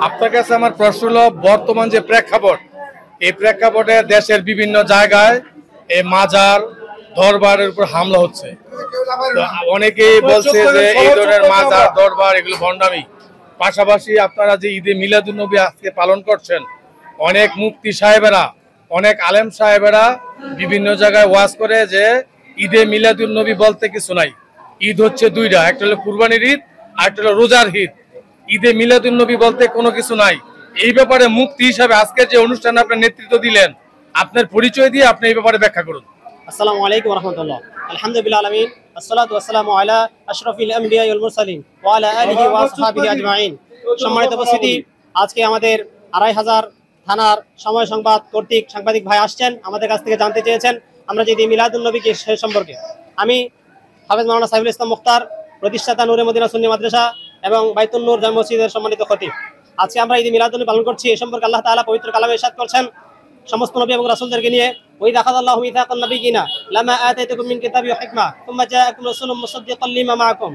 আপনার কাছে আমার প্রশ্ন হলো, বর্তমান যে প্রেক্ষাপট, এই প্রেক্ষাপটে দেশের বিভিন্ন জায়গায় এই মাজার দরবারের উপর হামলা হচ্ছে। অনেকেই বলছে যে এই ধরনের মাজার দরবার এগুলো ভণ্ডামি। পাশাপাশি আপনারা যে ঈদে মিলাদুন্নবী আজকে পালন করছেন, অনেক মুফতি সাহেবেরা, অনেক আলেম সাহেবেরা বিভিন্ন জায়গায় ওয়াজ করে যে ঈদে মিলাদুন্নবী বলতে কিছু নাই। ঈদ হচ্ছে দুইটা, একটা হলো কুরবানির ঈদ আর একটা হলো রোজার ঈদ। ঈদে মিলাদুন্নবী বলতে কোনো কিছু নাই। এই ব্যাপারে মুফতি হিসাবে আজকে যে অনুষ্ঠানে আপনি নেতৃত্ব দিলেন, আপনার পরিচয় দিয়ে আপনি এই ব্যাপারে ব্যাখ্যা করুন। আসসালামু আলাইকুম ওয়া রাহমাতুল্লাহ। আলহামদুলিল্লাহ আলামিন, আসসালাতু ওয়াসসালামু আলা আশরাফিল আমবিয়া ওয়াল মুরসালিন ওয়া আলা আলিহি ওয়া আসহাবিহি আজমাইন। সম্মানিত উপস্থিতি, আজকে আমাদের ২৫০০ থানার সময় সংবাদ কর্তৃক সাংবাদিক ভাই আসছেন, আমাদের কাছ থেকে জানতে চেয়েছেন আমরা যে ঈদ মিলাদুন্নবীকে সে সম্পর্কে। আমি হাফেজ মাওলানা সাইফুল ইসলাম মুখতার, প্রতিষ্ঠাতা নূরে মদিনা সুন্নি মাদ্রাসা এবং বাইতুন নূর জামে মসজিদের সম্মানিত খতিব। আজকে আমরা ঈদ মিলাদুন্নবী পালন করছি। এই সম্পর্কে আল্লাহ তাআলা পবিত্র কালামে ইরশাদ করেছেন সমস্ত নবী এবং রাসূলদেরকে নিয়ে, ওয়া ইযা আখাযাল্লাহু মিসাকান নাবিয়িনা লামা আতাইতুকুম মিন কিতাবি ওয়া হিকমা সুম্মা জাআকুম রাসূলুম মুসাদ্দিকান লিমা মাআকুম।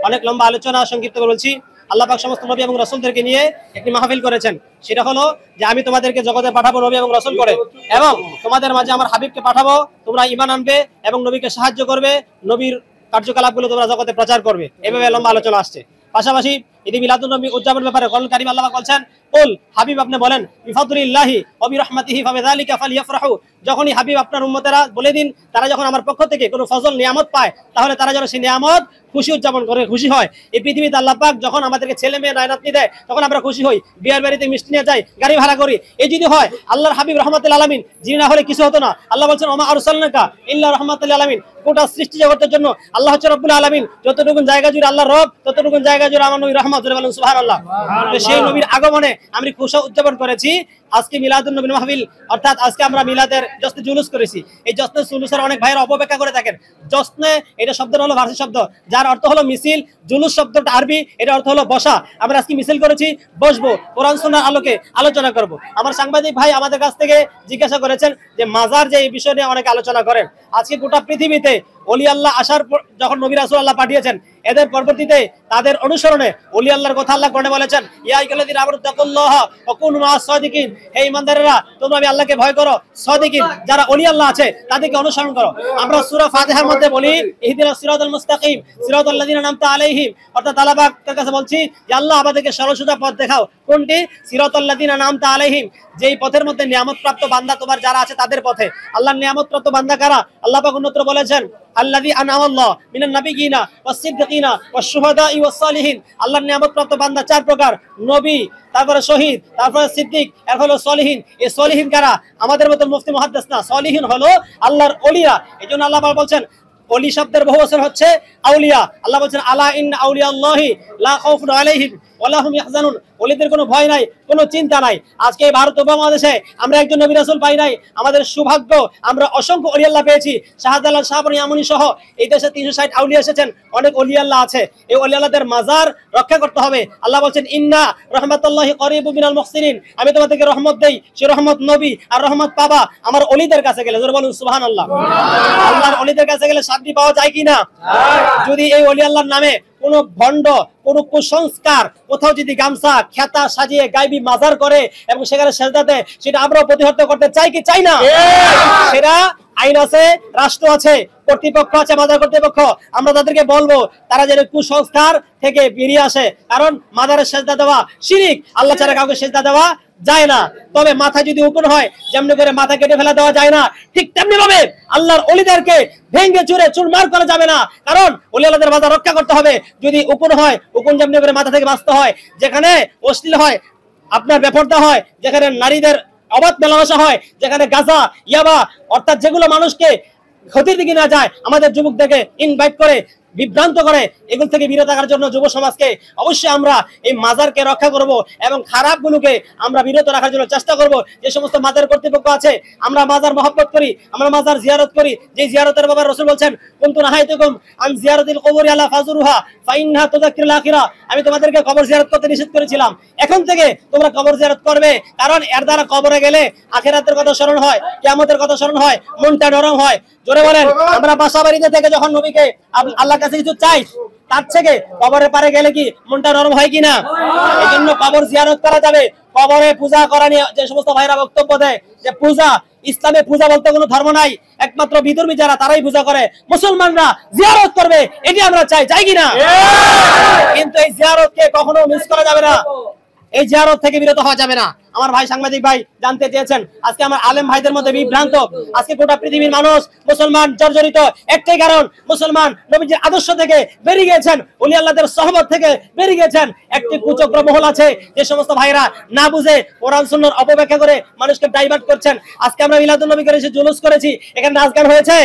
অনেক লম্বা আলোচনা, সংক্ষিপ্ত করে বলছি। আল্লাহ পাক সমস্ত নবী এবং রাসূলদেরকে নিয়ে একটি মাহফিল করেছেন। সেটা হলো যে আমি তোমাদেরকে জগতে পাঠাবো নবী এবং রাসূল করে, এবং তোমাদের মাঝে আমার হাবিবকে পাঠাবো, তোমরা ঈমান আনবে এবং নবীকে সাহায্য করবে, নবীর কার্যকলাপগুলো তোমরা জগতে প্রচার করবে। এভাবে লম্বা আলোচনা আসছে। পাশাপাশি ঈদ মিলাদুন্নবী উদযাপনের ব্যাপারে কোরআনুল কারীম আল্লাহ বলছেন, কুল হাবিব আপনি বলেন, বিফাদলিল্লাহি ওয়া বিরহমাতিহি ফাবিযালিকা ফালইফরাহু। যখনই হাবিব আপনার উম্মতেরা বলে দিন, তারা যখন আমার পক্ষ থেকে কোনো ফজল নিয়ামত পায়, তাহলে তারা যেন সেই নিয়ামত খুশি উদযাপন করে, খুশি হয়। এই পৃথিবীতে আল্লাহ পাক যখন আমাদেরকে ছেলে মেয়ে নাতনি দেয়, তখন আমরা খুশি হই, বিয়ের বাড়িতে মিষ্টি নিয়ে যাই, গাড়ি ভাড়া করি। এই যদি হয় আল্লাহর হাবিব রাহমাতুল আলামিন, যিনি না হলে কিছু হতো না। আল্লাহ বলছেন, ওমা আরসালনাকা ইল্লা রাহমাতুল আলামিন। গোটা সৃষ্টি জগতের জন্য আল্লাহ হচ্ছে রব্বুল আলামিন। যতটুকু জায়গা জুড়ে আল্লাহর রব, ততটুকু জায়গা জুড়ে আমার নবী রহমত। জোরে বলেন সুবহানাল্লাহ। সেই নবীর আগমনে আমরা খুশি উদযাপন করেছি আজকে মিলাদুন্নবী মাহফিল, অর্থাৎ আজকে আমরা মিলাদের জশ্নে জুলুস করেছি। এই জশ্নে জুলুসের অনেক ভাইয়েরা অপব্যাখ্যা করে থাকেন। জশ্নে এটা শব্দ হলো ফারসি শব্দ, যার অর্থ হলো মিছিল। জুলুস শব্দটা আরবি, এটা অর্থ হলো বসা। আমরা আজকে মিছিল করেছি, বসবো, কোরআন সুন্নাহর আলোকে আলোচনা করব। আমার সাংবাদিক ভাই আমাদের কাছ থেকে জিজ্ঞাসা করেছেন যে মাজার যে এই বিষয় নিয়ে অনেক আলোচনা করেন। আজকে গোটা পৃথিবীতে ওলি আল্লাহ আসার পর যখন নবী রাসূল আল্লাহ পাঠিয়েছেন, এদের পরবর্তীতে তাদের অনুসরণে ওলি আল্লাহর কথা আল্লাহ কোরআনে বলেছেন, ইয়া আইয়ুহাল্লাযীনা আমানু তাকুল্লাহা ওয়া কুনু মাআস সাদিকিন। হে ঈমানদারেরা, তোমরা আমি আল্লাহকে ভয় করো, সাদিকিন যারা ওলি আল্লাহ আছে তাদেরকে অনুসরণ করো। আমরা সূরা ফাতিহার মধ্যে বলি, ইহদিনাস সিরাতাল মুস্তাকিম সিরাতাল লাযীনা আনআমতা আলাইহিম, অর্থাৎ আল্লাহ পাকের কাছে বলছি যে আল্লাহ আমাদেরকে সরল সোজা পথ দেখাও। কোনটি? সিরাতাল লাযীনা আনআমতা আলাইহিম, যেই পথের মধ্যে নিয়ামতপ্রাপ্ত বান্দা তোমার যারা আছে তাদের পথে। আল্লাহর নিয়ামতপ্রাপ্ত বান্দা কারা? আল্লাহ পাক অন্যত্র বলেছেন, আল্লাযী আনআমা আল্লাহু মিনান নাবিয়িনা ওয়াস সিদ্দিকিনা ওয়াশ শুহাদাই ওয়াস সালিহিন। আল্লাহর নিয়ামতপ্রাপ্ত বান্দা চার প্রকার, নবী, তারপরে শহীদ, তারপরে সিদ্দিক, এরপর হলো সলিহিন। এই সলিহিন কারা? আমাদের মতো মুফতি মুহাদ্দিস না, সলিহিন হলো আল্লাহর ওলিরা। এজন্য আল্লাহ পাক বলছেন, ওলি শব্দের বহুবচন হচ্ছে আউলিয়া। আল্লাহ বলছেন, আলা ইন্না আউলিয়া আল্লাহি লা খাউফুন আলাইহিম ওয়া লা হুম ইয়াহজানুন। ওলিদের কোনো ভয় নাই, কোনো চিন্তা নাই। আজকে ভারত উপমহাদেশে আমরা একজন নবী রাসূল পাই নাই, আমাদের সৌভাগ্য, আমরা অসংখ্য ওলি আল্লাহ পেয়েছি। শাহজালাল শাহবানী আমনি সহ এই দেশে ৩৬০ আউলিয়া এসেছেন, অনেক ওলি আল্লাহ আছে। এই ওলি আল্লাহদের মাজার রক্ষা করতে হবে। আল্লাহ বলছেন, ইন্না রাহমাতুল্লাহি করিবুম মিনাল মুহসিনিন। আমি তোমাদেরকে রহমত দেই, সে রহমত নবী আর রহমত পাবা আমার ওলিদের কাছে গেলে। জোরে বলুন সুবহানাল্লাহ। আল্লাহর ওলিদের কাছে গেলে শান্তি পাওয়া যায় কিনা? যদি এই ওলি আল্লাহর নামে কোন ভণ্ড, কোন কুসংস্কার, কোথাও যদি গামছা খেতা সাজিয়ে গায়বী মাজার করে এবং সেখানে সেজদা দেয়, সেটা আমরা প্রতিহত করতে চাই কি চাই না? সেটা আইন আছে, রাষ্ট্র আছে, কর্তৃপক্ষ আছে, মাজার কর্তৃপক্ষ। আমরা তাদেরকে বলবো তারা যেন কুসংস্কার থেকে বেরিয়ে আসে। কারণ মাজারে সেজদা দেওয়া শিরক, আল্লাহ ছাড়া কাউকে সেজদা দেওয়া যায় না। তবে মাথা যদি উকুন হয়, যেমনি করে মাথা কেটে ফেলা দেওয়া যায় না, ঠিক তেমনি ভাবে আল্লাহর ওলিদেরকে ভেঙে চুরে চুরমার করা যাবে না। কারণ ওলি আল্লাহদের মাথা রক্ষা করতে হবে। যদি উকুন হয়, উকুন যেমনি করে মাথা থেকে বাঁচতে হয়। যেখানে অশ্লীল হয়, আপনার বেপরদা হয়, যেখানে নারীদের অবাধ মেলামেশা হয়, যেখানে গাঁজা, ইয়াবা, অর্থাৎ যেগুলো মানুষকে ক্ষতির দিকে না যায়, আমাদের যুবকদেরকে ইনভাইট করে বিভ্রান্ত করে, এগুলো থেকে বিরত থাকার জন্য যুব সমাজকে অবশ্যই আমরা এই মাজারকে রক্ষা করব এবং খারাপগুলোকে আমরা বিরত রাখার জন্য চেষ্টা করব। যে সমস্ত মাজার কর্তৃপক্ষ আছে, আমরা মাজার মহব্বত করি, আমরা মাজার জিয়ারত করি, যে জিয়ারতের ব্যাপারে রাসূল বলছেন, কুনতু নাহাইতুকুম আন জিয়ারাতিল কুবুরি আলা ফাজুরুহা ফাইন্নাহা তুযাক্কিরুল আখিরা। আমি তোমাদেরকে কবর জিয়ারত করতে নিষেধ করেছিলাম, এখন থেকে তোমরা কবর জিয়ারত করবে। কারণ এর দ্বারা কবরে গেলে আখিরাতের কথা স্মরণ হয়, কিয়ামতের কথা স্মরণ হয়, মনটা নরম হয়। জোরে বলেন। আমরা বাসা বাড়িতে থেকে যখন নবীকে আল্লাহর কাছে কিছু চাই, তার থেকে কবরের পারে গেলে কি মনটা নরম হয় কিনা? এই জন্য কবর জিয়ারত করা যাবে। কবরে পূজা করা নিয়ে যে সমস্ত ভাইরা বক্তব্য দেয় যে পূজা, ইসলামে পূজা বলতে কোনো ধর্ম নাই, একমাত্র বিধর্মী যারা তারাই পূজা করে, মুসলমানরা জিয়ারত করবে, এটি আমরা চাই কিনা? কিন্তু এই জিয়ারতকে কখনো মিস করা যাবে না, এই জিয়ারত থেকে বিরত হওয়া যাবে না। আমার ভাই সাংবাদিক ভাই জানতে চেয়েছেন, আজকে আমার আলেম ভাইদের মধ্যে বিভ্রান্ত, আজকে গোটা পৃথিবীর মানুষ মুসলমান জর্জরিত, একটাই কারণ মুসলমান নবীজির আদর্শ থেকে বেরিয়ে গেছেন, ওলি আল্লাহদের সহবত থেকে বেরিয়ে গেছেন। একটি কুচক্র মহল আছে যে সমস্ত ভাইরা না বুঝে কোরআন সুন্নাহর অপব্যাখ্যা করে মানুষকে ডাইভার্ট করছেন। আজকে আমরা মিলাদুন নবী করেছি, জুলুস করেছি, এখানে নাচ গান হয়েছে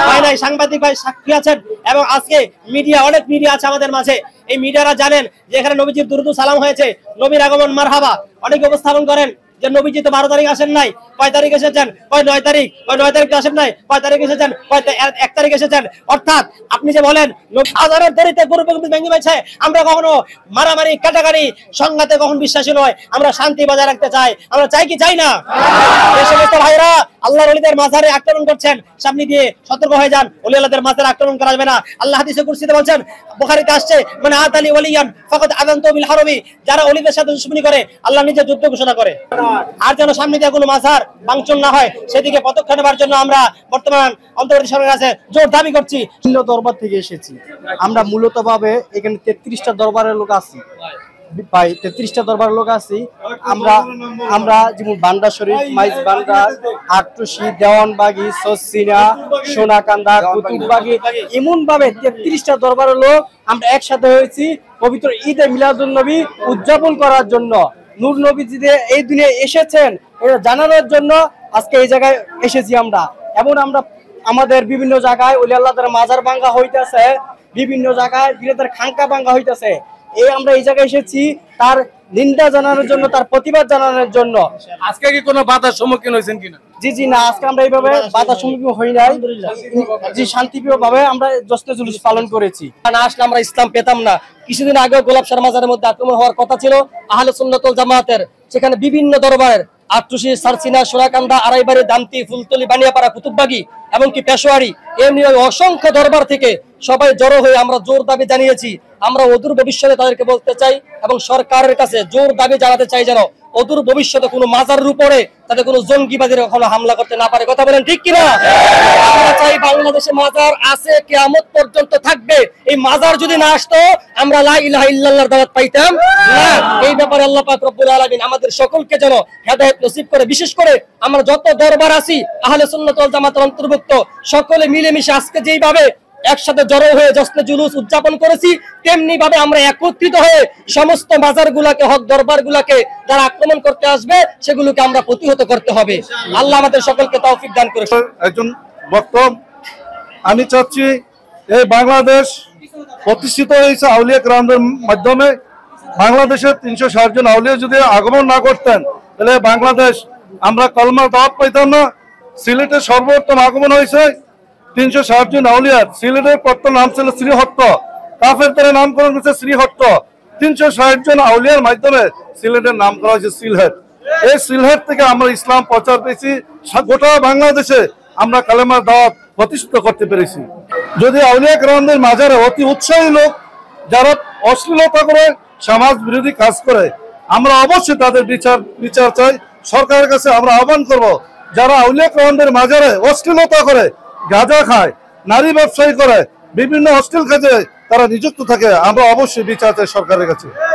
ভাই নাই? সাংবাদিক ভাই সাক্ষী আছেন এবং আজকে মিডিয়া, অনেক মিডিয়া আছে আমাদের মাঝে, এই মিডিয়ারা জানেন যে এখানে নবীজির দুরুদ সালাম হয়েছে, নবীর আগমন মারহাবা। অনেকে উপস্থাপন করেন যে নবীজি তো 12 তারিখ আসেন নাই, 5 তারিখ এসেছেন, 9 তারিখ, 9 তারিখ আসেন নাই, 5 তারিখ এসেছেন, 1 তারিখ এসেছেন। অর্থাৎ আপনি যে বলেন হাজারের দরিতে গরু ভেঙে গেছে, আমরা কখনো মারামারি কাটাকাটি সংঘাতে কখন বিশ্বাসী নয়, আমরা শান্তি বজায় রাখতে চাই। আমরা চাই কি চাই না? এই সমস্ত ভাইরা আল্লাহর ওলিদের মাজারে আক্রমণ করছেন, সামনে দিয়ে সতর্ক হয়ে যান, ওলি আল্লাহদের মাজারে আক্রমণ করা যাবে না। আল্লাহ হাদিসে কুরসিতে বলছেন, বুখারীতে আসছে, মানে আতালি ওলিয়ান ফাকাদ আযানতু বিল হারবি, যারা ওলিদের সাথে দুশমনি করে আল্লাহ নিজে যুদ্ধ ঘোষণা করে। আর যেন সামনে দিয়ে কোনো মাজার ভাঙচুর না হয় সেদিকে পদক্ষেপ নেবার জন্য আমরা বর্তমান অন্তর্বর্তী সরকারের কাছে জোর দাবি করছি। বিভিন্ন দরবার থেকে এসেছি আমরা, মূলত ভাবে এখানে 33টা দরবারের লোক আছি ভাই, 33টা দরবারের লোক আছি আমরা যেমন বান্ডা শরীফ, মাইজ বান্ডা, আটটুসি, দেওয়ানবাগি, সসিনা, সোনাকান্দা, কুতুববাগি, এমন ভাবে 33টা দরবারের লোক আমরা একসাথে হয়েছি পবিত্র ঈদে মিলাদুন নবী উদযাপন করার জন্য। নূর নবীজি যে এই দুনিয়ায় এসেছেন এটা জানানোর জন্য আজকে এই জায়গায় এসেছি আমরা। এবং আমরা আমাদের বিভিন্ন জায়গায় ওলি আল্লাহদের মাজার ভাঙ্গা হইতেছে, বিভিন্ন জায়গায় বীরদের খানকা ভাঙ্গা হইতেছে, আমরা এই জায়গায় এসেছি তার নিন্দা জানানোর জন্য, তার প্রতিবাদ জানানোর জন্য। আজকে কি কোনো বাধার সম্মুখীন হয়েছেন কিনা? জি না, আজকে আমরা এইভাবে বাধার সম্মুখীন হই নাই, জি শান্তিপ্রিয় ভাবে আমরা জশ্নে জুলুস পালন করেছি। না আসলে আমরা ইসলাম পেতাম না। কিছুদিন আগে গোলাপশাহ মাজারের মধ্যে আক্রমণ হওয়ার কথা ছিল আহলে সুন্নাত ওয়াল জামাতের, সেখানে বিভিন্ন দরবারের আটটুসি, সারসিনা, সোনাকান্দা, আড়াইবাড়ি, দামতি, ফুলতলি, বানিয়াপাড়া, কুতুববাগি এমনকি পেশোয়ারি, এমনি অসংখ্য দরবার থেকে সবাই জড়ো হয়ে আমরা জোর দাবি জানিয়েছি। আমরা অদূর ভবিষ্যতে তাদেরকে বলতে চাই এবং সরকারের কাছে জোর দাবি জানাতে চাই যেন অদূর ভবিষ্যতে কোনো মাজারের উপরে তাদের কোনো জঙ্গিবাদীরা কখনো হামলা করতে না পারে। কথা বলেন ঠিক কিনা? আমরা চাই বাংলাদেশে মাজার আছে, কিয়ামত পর্যন্ত থাকবে। এই মাজার যদি না আসতো আমরা লা ইলাহা ইল্লাল্লাহর দাওয়াত পাইতাম না। এই ব্যাপারে আল্লাহ পাক রব্বুল আলামিন আমাদের সকলকে যেন হেদায়েত নসিব করে। বিশেষ করে আমরা যত দরবার আছি আহলে সুন্নাত ওয়াল জামাতের অন্তর্ভুক্ত সকলে মিলেমিশে আজকে যেইভাবে একসাথে জড়ো হয়ে জশ্নে জুলুস উদযাপন করেছি, তেমনি ভাবে আমরা একত্রিত হয়ে সমস্ত মাজারগুলোকে, হক দরবারগুলোকে যারা আক্রমণ করতে আসবে সেগুলোকে আমরা প্রতিহত করতে হবে। আল্লাহ আমাদের সকলকে তৌফিক দান করে। একজন বক্তব্য আমি চাচ্ছি, এই বাংলাদেশ প্রতিষ্ঠিত হয়েছে আউলিয়া কেরামদের মাধ্যমে। বাংলাদেশের 360 জন আউলিয়া যদি আগমন না করতেন তাহলে বাংলাদেশ আমরা কলমার দাওয়াত পাইতাম না। সিলেটের সর্বপ্রথম আগমন হয়েছে 360 জন আউলিয়ার। সিলেটের প্রথম নাম ছিল শ্রীহট্ট, কাফের দ্বারা নামকরণ করেছে শ্রীহট্ট। 360 জন আউলিয়ার মাধ্যমে সিলেটের নাম করা হয়েছে সিলহেট। এই সিলহেট থেকে আমরা ইসলাম প্রচার পেয়েছি, গোটা বাংলাদেশে আমরা কালেমার দাওয়াত প্রতিষ্ঠিত করতে পেরেছি। যদি আউলিয়া কেরামদের মাজারে অতি উৎসাহী লোক যারা অশ্লীলতা করে, সমাজ বিরোধী কাজ করে, আমরা অবশ্যই তাদের বিচার চাই। সরকারের কাছে আমরা আহ্বান করব, যারা আউলিয়া কেরামদের মাজারে অশ্লীলতা করে, গাঁজা খায়, নারী ব্যবসায়ী করে, বিভিন্ন অশ্লীল কাজে তারা নিযুক্ত থাকে, আমরা অবশ্যই বিচার চাই সরকারের কাছে।